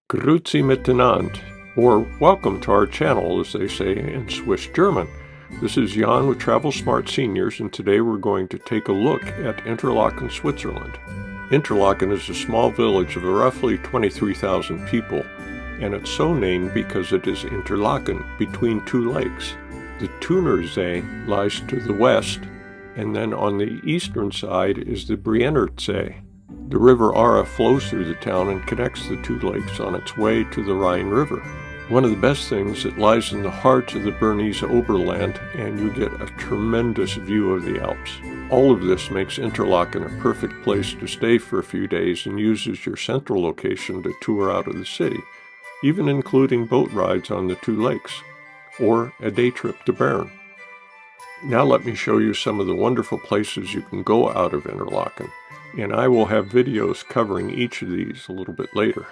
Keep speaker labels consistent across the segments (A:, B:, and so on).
A: Grüezi miteinander, or welcome to our channel, as they say in Swiss German. This is Jan with Travel Smart Seniors, and today we're going to take a look at Interlaken, Switzerland. Interlaken is a small village of roughly 23,000 people, and it's so named because it is Interlaken, between two lakes. The Thuner See lies to the west, and then on the eastern side is the Brienz See. The river Aare flows through the town and connects the two lakes on its way to the Rhine River. One of the best things, it lies in the heart of the Bernese Oberland, and you get a tremendous view of the Alps. All of this makes Interlaken a perfect place to stay for a few days and uses your central location to tour out of the city, even including boat rides on the two lakes, or a day trip to Bern. Now let me show you some of the wonderful places you can go out of Interlaken, and I will have videos covering each of these a little bit later.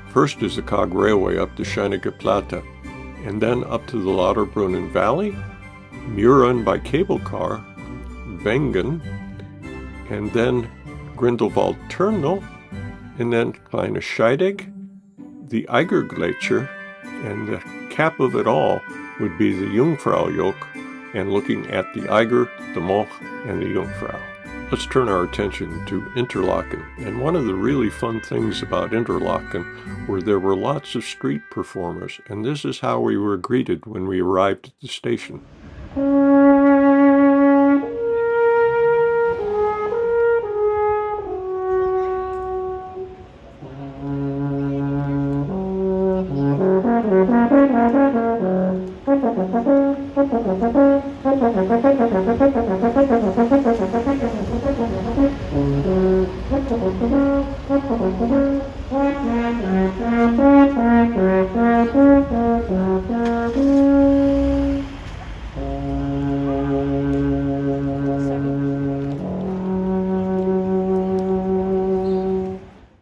A: First is the Cog Railway up the Scenic, and then up to the Lauterbrunnen Valley, Mürren by cable car, Wengen, and then Grindelwald Tunnel, and then Kleine Scheidegg, the Eiger Glacier, and the cap of it all would be the Jungfrau Yoke, and looking at the Eiger, the Mönch, and the Jungfrau. Let's turn our attention to Interlaken, and one of the really fun things about Interlaken were there were lots of street performers, and this is how we were greeted when we arrived at the station.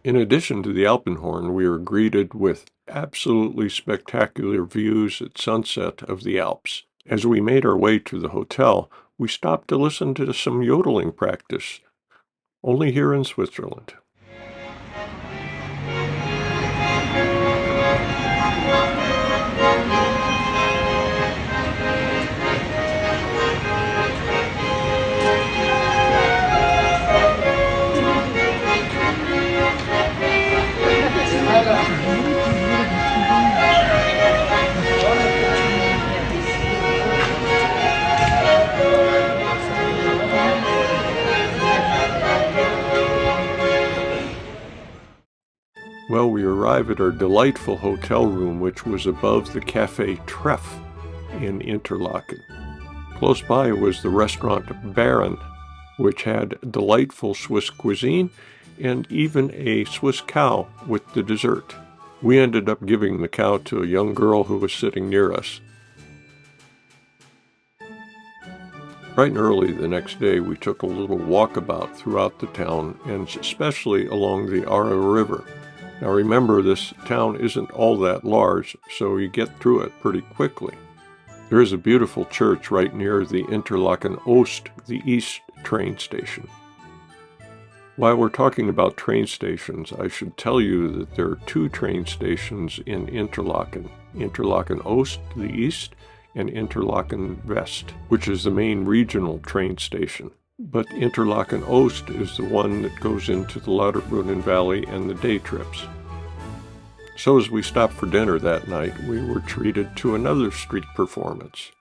A: In addition to the Alpenhorn, we are greeted with absolutely spectacular views at sunset of the Alps. As we made our way to the hotel, we stopped to listen to some yodeling practice, only here in Switzerland. Well, we arrive at our delightful hotel room, which was above the Café Treff in Interlaken. Close by was the restaurant Baron, which had delightful Swiss cuisine and even a Swiss cow with the dessert. We ended up giving the cow to a young girl who was sitting near us. Bright and early the next day, we took a little walkabout throughout the town, and especially along the Aare River. Now remember, this town isn't all that large, so you get through it pretty quickly. There is a beautiful church right near the Interlaken Oost, the east train station. While we're talking about train stations, I should tell you that there are two train stations in Interlaken. Interlaken Oost, the east, and Interlaken West, which is the main regional train station. But Interlaken Oost is the one that goes into the Lauterbrunnen Valley and the day trips. So as we stopped for dinner that night, we were treated to another street performance.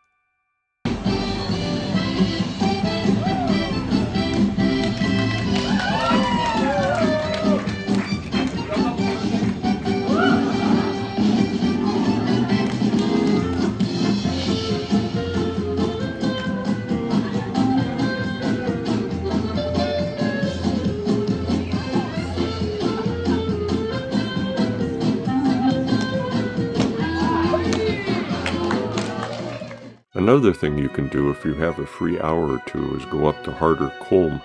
A: Another thing you can do if you have a free hour or two is go up to harder Kulm,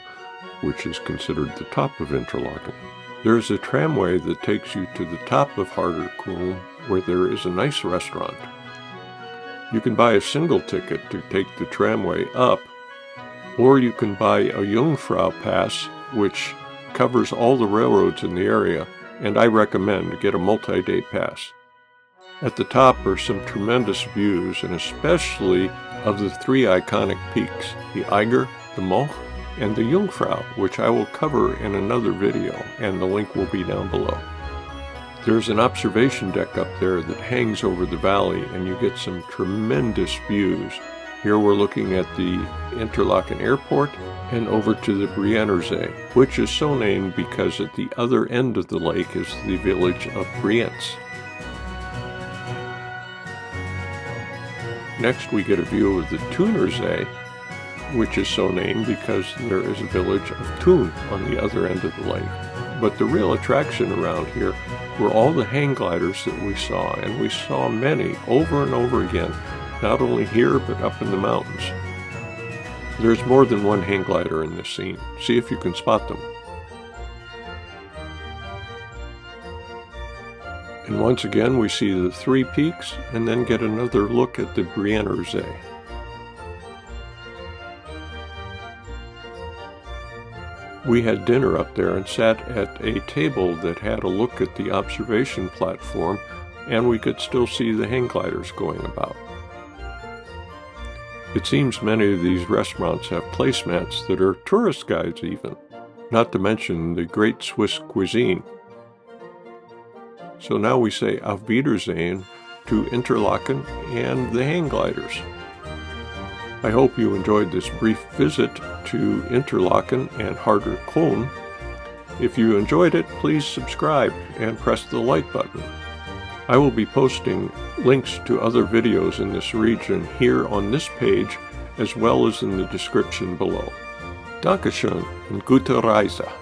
A: which is considered the top of Interlaken. There is a tramway that takes you to the top of harder Kulm, where there is a nice restaurant. You can buy a single ticket to take the tramway up, or you can buy a Jungfrau pass, which covers all the railroads in the area, and I recommend get a multi-day pass. At the top are some tremendous views, and especially of the three iconic peaks, the Eiger, the Mönch, and the Jungfrau, which I will cover in another video, and the link will be down below. There's an observation deck up there that hangs over the valley, and you get some tremendous views. Here we're looking at the Interlaken airport and over to the Brienz, which is so named because at the other end of the lake is the village of Brienz. Next we get a view of the Thun, which is so named because there is a village of Thun on the other end of the lake. But the real attraction around here were all the hang gliders that we saw, and we saw many over and over again, not only here but up in the mountains. There's more than one hang glider in this scene. See if you can spot them. And once again we see the three peaks and then get another look at the Brienz. We had dinner up there and sat at a table that had a look at the observation platform, and we could still see the hang gliders going about. It seems many of these restaurants have placemats that are tourist guides even, not to mention the great Swiss cuisine. So now we say auf Wiedersehen to Interlaken and the hang gliders. I hope you enjoyed this brief visit to Interlaken and harder Kulm. If you enjoyed it, please subscribe and press the like button. I will be posting links to other videos in this region here on this page, as well as in the description below. Dankeschön und gute Reise.